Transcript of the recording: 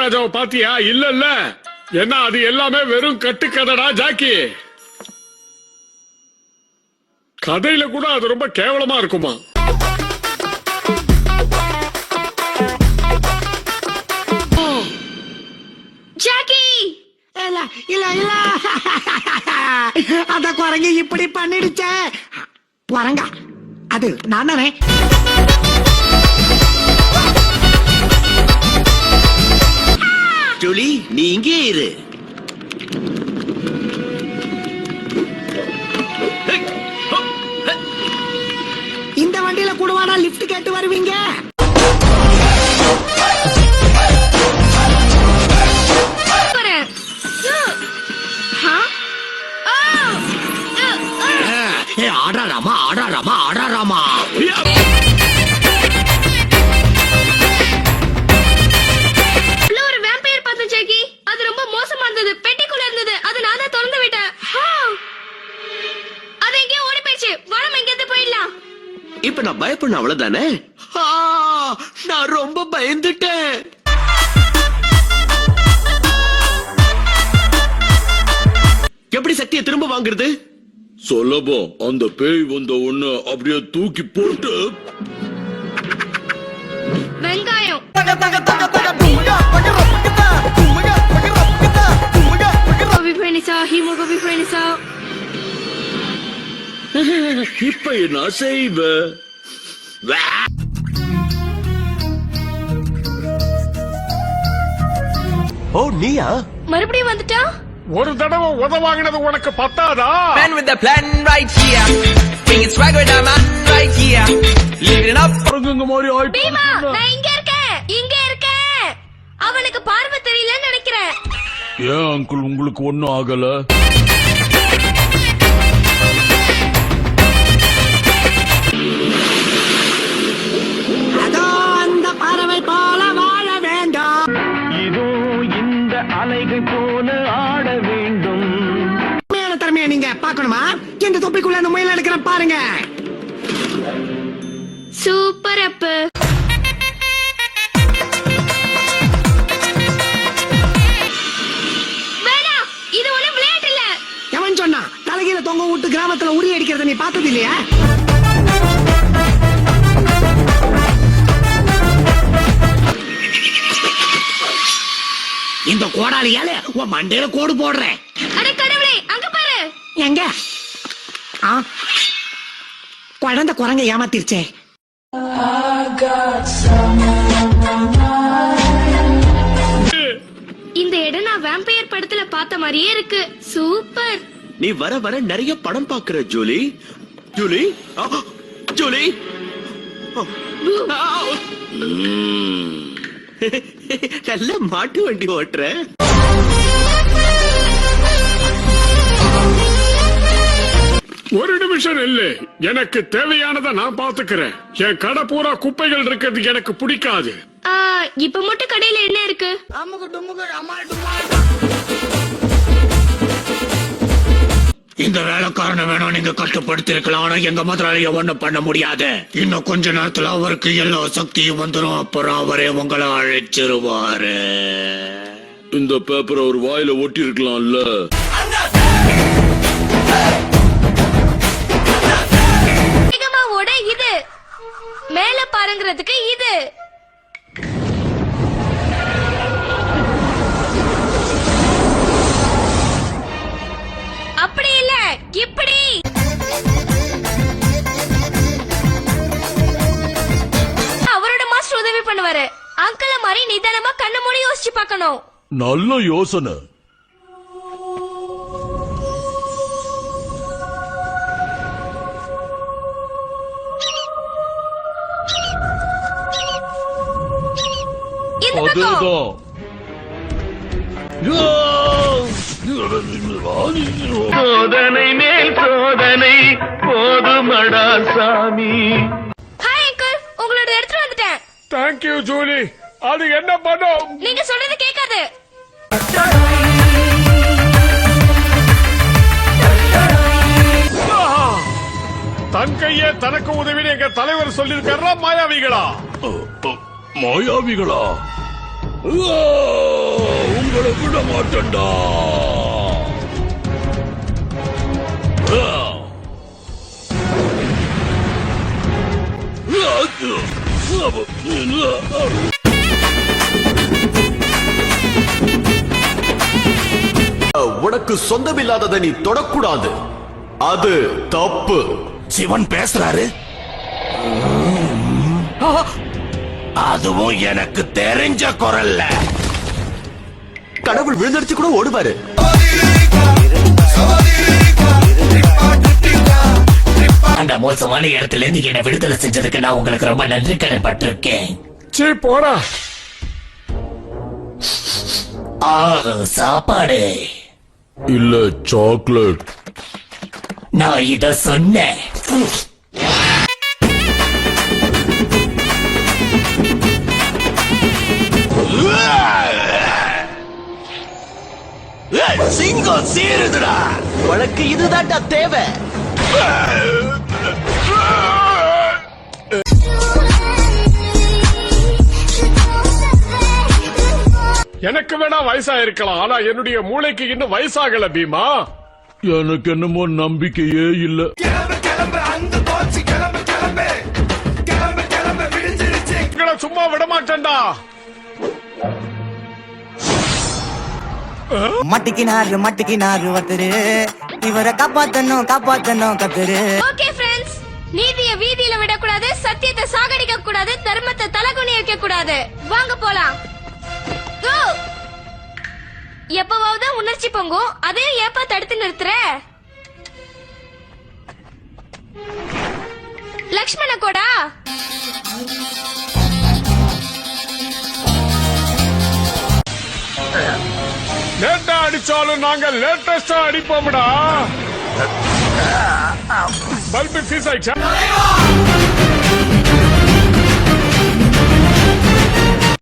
மகாராஜாவை பாத்தியா? இல்ல என்ன அது எல்லாமே வெறும் கட்டுக்கதடா ஜாக்கி. கதையில கூட அது ரொம்ப கேவலமா இருக்குமா? ஜாக்கி இல்ல இல்ல இல்ல அத குரங்கு இப்படி பண்ணிடுச்சே. குரங்கா அது நான் தானே. ஜூலி, நீ இங்கே இரு. இந்த வண்டியில கூடவாடா லிஃப்ட் கேட்டு வருவீங்க? ஆடாராமா ஆடாராமா ஆடாராமா. ஒரு வேம்பயர் பார்த்தேன் ஜாக்கி. அது ரொம்ப மோசமா இருந்தது. பெட்டிக்குள்ள இருந்தது. அது நான் தான் திறந்து விட்டேன். அது எங்கேயோ ஓடி போயிடுச்சு. வாரம் எங்கேயாவது போயிடலாம். இப்ப நான் பயப்படணும் அவ்வளவுதானே? நான் ரொம்ப பயந்துட்டேன். எப்படி சக்தியை திரும்ப வாங்குறது? சொல்லபோம். அந்த பேய் வந்த ஒண்ணு அப்படியே தூக்கி போட்டு வெங்காயம் இப்ப என்ன செய்வ? ஓ, நீயா? மறுபடியும் வந்துட்டா? ஒரு தடவை உதவாங்கினது உனக்கு பத்தாதா? Man with the plan right here, bringing swag with the man right here, living up. Bima, நான் இங்க இருக்கேன். அவனுக்கு பார்வை தெரியலன்னு நினைக்கிறேன். ஏன் அங்கிள் உங்களுக்கு ஒண்ணும் ஆகல? அதோ அந்த பறவை போல வாழ வேண்டும். இதோ இந்த அலைகள் போல ஆட வேண்டும். உண்மையான திறமையை நீங்க பார்க்கணுமா? இந்த தொப்பிக்குள்ள அந்த முயல் எடுக்கிற பாருங்க. சூப்பர் அப்பு. வேணா, இது ஒண்ணு விளையாட்டு இல்ல. எவன் சொன்னா? தலைகீழ தொங்க விட்டு கிராமத்துல உரி அடிக்கிறத நீ பார்த்தது இல்லையா? இந்த கோடாலியால உன் மண்டையில கோடு போடுறேன். அட கடவுளே, அங்க பாரு. எங்க? குழந்தை குரங்க ஏமாத்திருச்சே. இந்த இடம் நான் வேம்பயர் படத்துல பார்த்த மாதிரியே இருக்கு. சூப்பர். நீ வர வர நிறைய படம் பாக்குற ஜூலி. Julie, Julie. நல்ல மாட்டு வண்டி ஓட்டுற. ஒரு நிமிஷம் இல்ல, எனக்கு தேவையானதை நான் பாத்துக்கிறேன். என் கடை பூரா குப்பைகள் இருக்கிறது எனக்கு பிடிக்காது. இப்ப மட்டும் கடையில என்ன இருக்கு? இந்த வேலைக்காரனை வேணும் நீங்க கட்டுப்படுத்தி இருக்கலாம். ஆனா எங்க முதலாளிய ஒண்ணும் பண்ண முடியாது. இன்னும் கொஞ்ச நேரத்துல அவருக்கு எல்லா சக்தியும் வந்துடும். அப்புறம் அவரே உங்களை அழைச்சிருவாரு. இந்த பேப்பரை ஒரு வாயில ஒட்டி இருக்கலாம்ல. வேகமாவோட இது மேல பாருங்கிறதுக்கு இது. அப்படி இல்ல, இப்படி. அவரோட மாஸ்டர் உதவி பண்ணுவாரு. அங்கிள மாதிரி நிதானமா கண்ணு மூடி யோசிச்சு பார்க்கணும். நல்ல யோசனை. இந்த பக்கம். அதேதான். சோதனை மேல் சோதனை போதுமடா சாமி. ஹாய் அங்கிள், உங்களோட எடுத்துட்டு வந்துட்டேன். Thank you Julie. அது என்ன பண்ணும்? நீங்க சொல்றது கேட்காது. தன் கையே தனக்கு உதவின்னு எங்க தலைவர் சொல்லிருக்காரா? மாயாவிகளா? மாயாவிகளா? விட மாட்டேன்டா. உனக்கு சொந்தமில்லாததை நீ தொடக்கூடாது, அது தப்பு. சிவன் பேசுறாரு. அதுவும் எனக்கு தெரிஞ்ச குரல்ல. கடவுள் விழுந்தடிச்சு கூட ஓடுவாரு. அந்த மோசமான இடத்துல இருந்து என்ன விடுதலை செஞ்சதுக்கு நான் உங்களுக்கு ரொம்ப நன்றி கடன்பட்டிருக்கேன். சீ போடா. சாப்பாடு இல்ல சாக்லேட். நான் இத சொன்னேன். சிங்கம் சீருதுடா. உனக்கு இதுதான்டா தேவை. எனக்கு வேணா வயசா இருக்கலாம், ஆனா என்னுடைய மூளைக்கு இன்னும் வயசாகல பீமா. எனக்கு என்னமோ நம்பிக்கையே இல்ல. உங்களை சும்மா விட மாட்டேன்டா. மட்டிக்கினாரு ஒருத்தரு, இவரை காப்பாத்தணும் கத்துரு. ஓகே ஃப்ரெண்ட்ஸ், நீதியை வீதியில விடக்கூடாது, சத்தியத்தை சாகடிக்க கூடாது, தர்மத்தை தலகுனி வைக்க கூடாது. வாங்க போலாம். Go. எப்பவாவது உணர்ச்சி பொங்கும், அதையும் ஏப்பா தடுத்து நிறுத்துற? லக்ஷ்மண கோடா. லேட்டா அடிச்சாலும் நாங்க லேட்டஸ்டா அடிப்போம்டா. பல்பு சீஸ் ஆயிடுச்சா?